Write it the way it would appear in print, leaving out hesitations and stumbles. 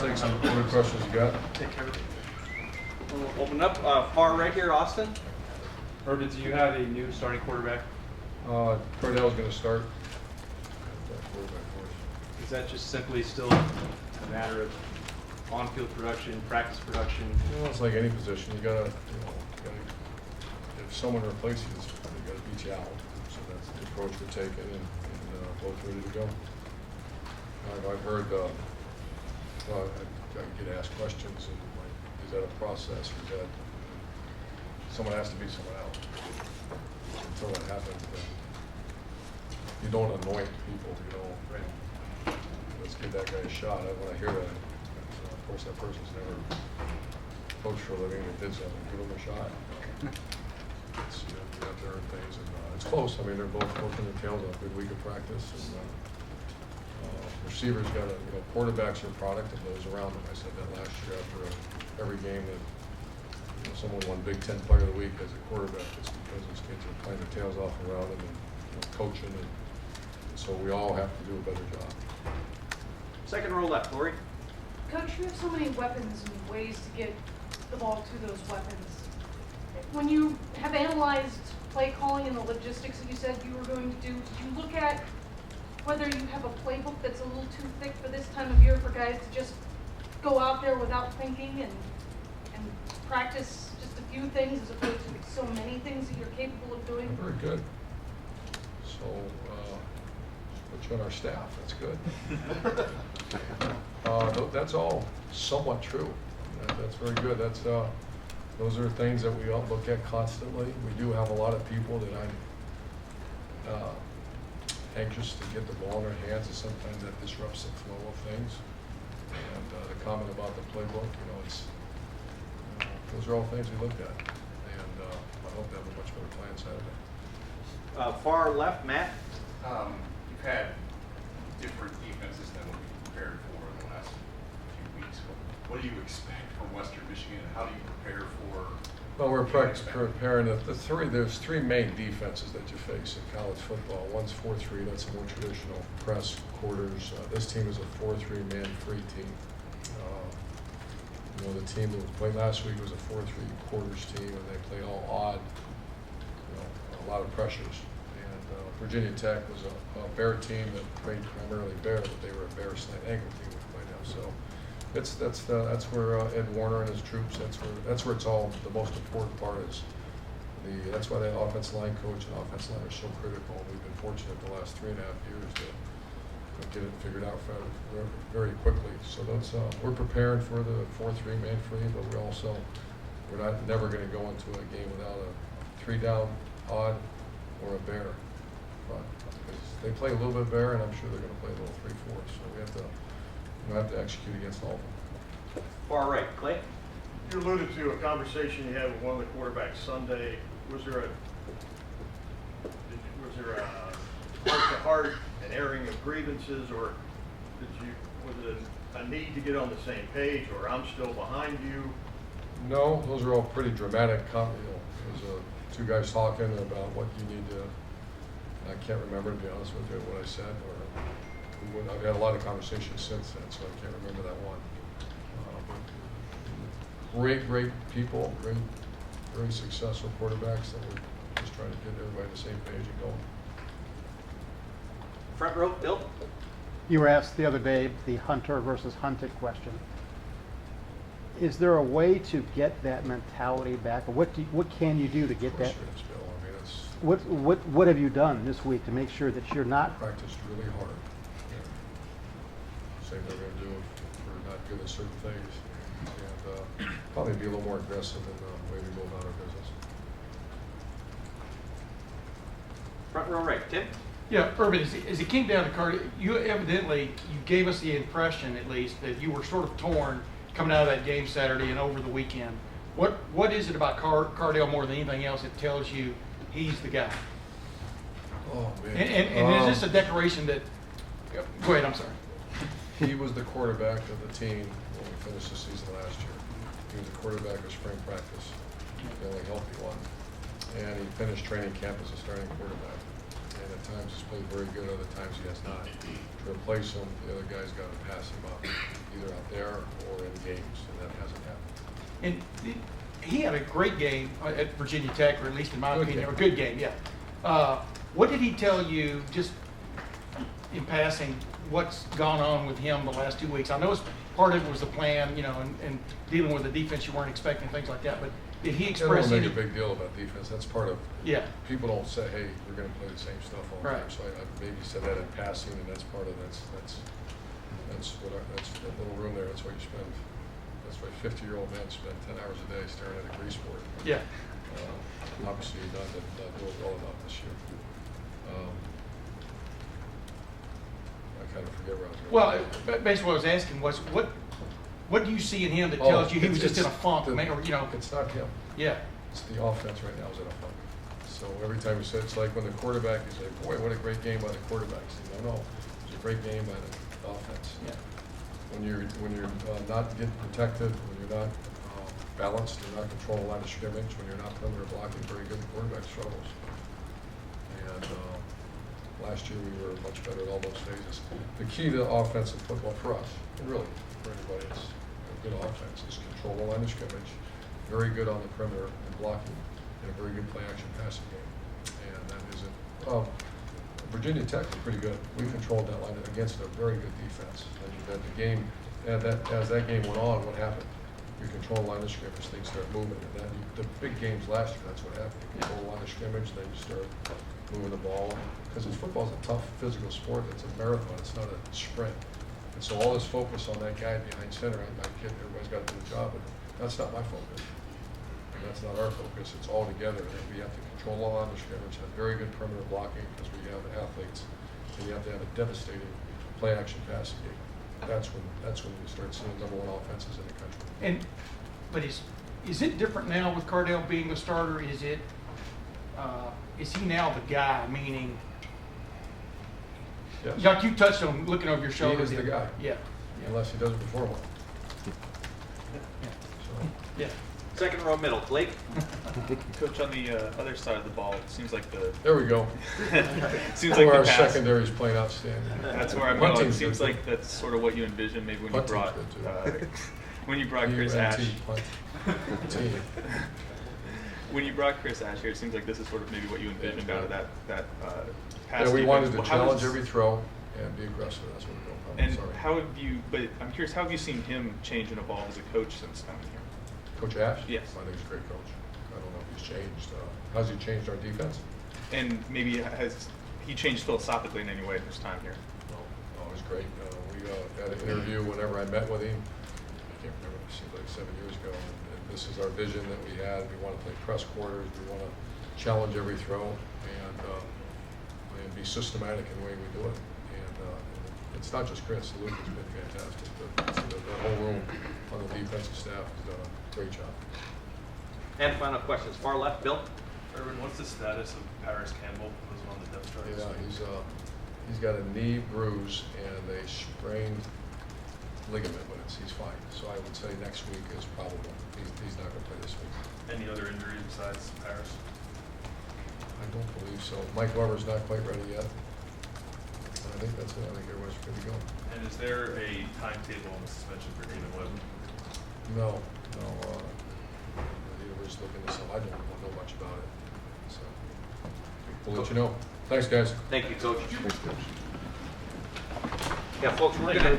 take some other questions you got. Take care of it. We'll open up far right here, Austin. Urban, do you have a new starting quarterback? Cordell's going to start. That quarterback for us. Is that just simply still a matter of on-field production, practice production? Well, it's like any position. You gotta, if someone replaces you, they gotta beat you out. So that's the approach we're taking, and both ready to go. I've heard, I get asked questions, and like, is that a process, or is that someone has to be someone else? Until that happens, then you don't anoint people. Let's give that guy a shot. When I hear that, of course, that person's never coached for a living or did something. Give them a shot. It's, you have to earn things, and it's close. I mean, they're both working their tails off. Good week of practice, and receivers got to, quarterbacks are a product of those around them. I said that last year after every game that someone won Big Ten Player of the Week as a quarterback. It's because those kids are playing their tails off around them and coaching, and so we all have to do a better job. Second row left, Lori. Coach, you have so many weapons and ways to get the ball to those weapons. When you have analyzed play calling and the logistics that you said you were going to do, did you look at whether you have a playbook that's a little too thick for this time of year for guys to just go out there without thinking and practice just a few things as opposed to so many things that you're capable of doing? Very good. So, put you on our staff. That's good. That's all somewhat true. That's very good. That's those are things that we all look at constantly. We do have a lot of people that I'm anxious to get the ball in their hands, and sometimes that disrupts the flow of things. And the comment about the playbook, it's those are all things we looked at, and I hope to have a much better plan Saturday. Far left, Matt. You've had different defenses than what you prepared for in the last few weeks. What do you expect from Western Michigan? How do you prepare for? Well, we're preparing there's three main defenses that you face in college football. One's 4-3, that's a more traditional press quarters. This team is a 4-3 man-free team. The team that played last week was a 4-3 quarters team, and they play all odd, a lot of pressures. And Virginia Tech was a bear team that played primarily bear, but they were a bear slant ankle team we played now. So that's where Ed Warner and his troops. That's where it's all the most important part is. That's why the offensive line coach and offensive line are so critical. We've been fortunate the last 3.5 years to get it figured out very quickly. So we're preparing for the 4-3 man free, but we're never going to go into a game without a 3-down odd or a bear front. Because they play a little bit bear, and I'm sure they're going to play a little 3-4. So we have to execute against all of them. Far right, Clay. You alluded to a conversation you had with one of the quarterbacks Sunday. Was there a heart-to-heart, an airing of grievances, or was it a need to get on the same page, or I'm still behind you? No, those are all pretty dramatic. There's two guys talking about what you need to. I can't remember, to be honest with you, what I said. I've had a lot of conversations since then, so I can't remember that one. Great people, very successful quarterbacks that we're just trying to get everybody on the same page and going. Front row, Bill. You were asked the other day the hunter versus hunted question. Is there a way to get that mentality back, or what can you do to get that? There is, Bill. I mean, What have you done this week to make sure that you're not practiced really hard. Say what we're going to do if we're not good at certain things, and probably be a little more aggressive in the way we go about our business. Front row right, Tim. Yeah, Urban, as it came down to Cardi, you gave us the impression, at least, that you were sort of torn coming out of that game Saturday and over the weekend. What is it about Cardale more than anything else that tells you he's the guy? Oh, man. And is this a declaration that? Go ahead. I'm sorry. He was the quarterback of the team when we finished the season last year. He was the quarterback of spring practice, the only healthy one. And he finished training camp as a starting quarterback. And At times he's played very good, other times he has not. To replace him, the other guy's got to pass him up, either out there or in games, and that hasn't happened. And he had a great game at Virginia Tech, or at least in my Good opinion, game. a good game, yeah. What did he tell you, just in passing, what's gone on with him the last 2 weeks? I know part of it was the plan, you know, and dealing with the defense you weren't expecting, things like that, but did he I express don't any? make a big deal about defense. That's part of, Yeah, people don't say, hey, we're going to play the same stuff all the time. Right. So I maybe said that in passing, and that's part of, that's that little room there. That's why you spend, that's why 50-year-old men spend 10 hours a day staring at a grease board. yeah. Obviously, not doing well enough this year. I kind of forget where I was going. Well, basically what I was asking was, what do you see in him that tells you he was just in a funk, or, you know? It's not him. Yeah, It's the offense right now is in a funk. So every time you say, it's like when the quarterback, you say, boy, what a great game by the quarterback. You say, no, it's a great game by the offense. yeah. When you're not getting protected, when you're not balanced, you're not controlling the line of scrimmage, when you're not perimeter blocking very good, the quarterback struggles. And last year we were much better at all those phases. The key to offensive football for us, and really for anybody, is a good offense, is control the line of scrimmage, very good on the perimeter and blocking, and a very good play action passing game. And that isn't, Virginia Tech was pretty good. We controlled that line against a very good defense. And that the game, as that game went on, what happened? You control the line of scrimmage, things start moving. And then the big games last year, that's what happened. You control the line of scrimmage, then you start moving the ball. Because football's a tough physical sport. It's a marathon. It's not a sprint. And so all this focus on that guy behind center, I get everybody's got to do a job, but that's not my focus. And that's not our focus. It's all together. And we have to control the line of scrimmage, have very good perimeter blocking because we have athletes, and you have to have a devastating play action passing game. That's when you start seeing #1 offenses in the country. But is it different now with Cardell being the starter? Is he now the guy? Meaning, Yes. like you touched on, looking over your He shoulder. is the guy. Yeah. Unless he does it before one. So, Yeah. Second row middle, Blake. Coach, on the other side of the ball, it seems like the there we go. seems like Our the pass. secondary's playing outstanding. That's where I'm Punt going. It team's seems good, like too. that's sort of what you envisioned maybe when you Punt brought team's good, too. when you brought Chris Ash. Punt. Team. When you brought Chris Ash here, it seems like this is sort of maybe what you envisioned out of that pass. Yeah, we defense. wanted to Well, challenge every throw and be aggressive. That's what we're doing. And Sorry. how have you? But I'm curious, how have you seen him change and evolve as a coach since coming here? Coach Ash? Yes. I think he's a great coach. I don't know if he's changed. How's he changed our defense? And maybe has he changed philosophically in any way this time here? No, he's great. We had an interview whenever I met with him. I can't remember, it seems like 7 years ago. And this is our vision that we had. We want to play press quarters. We want to challenge every throw and be systematic in the way we do it. And it's not just Chris. Luke has been fantastic. The whole room on the defensive staff has done a great job. And final questions, far left, Bill. Erwin, what's the status of Paris Campbell, who was on the depth chart? Yeah, he's got a knee bruise and a sprained ligament, but he's fine. So I would say next week is probable. He's not going to play this week. Any other injuries besides Paris? I don't believe so. Mike Weber's not quite ready yet. And I think that's it. I think everyone's good to go. And is there a timetable on the suspension for David Webb? No. We're just looking at some. I don't know much about it. So we'll let you know. Thanks, guys. Thank you, Coach. Thanks, Coach. Yeah, folks, we're gonna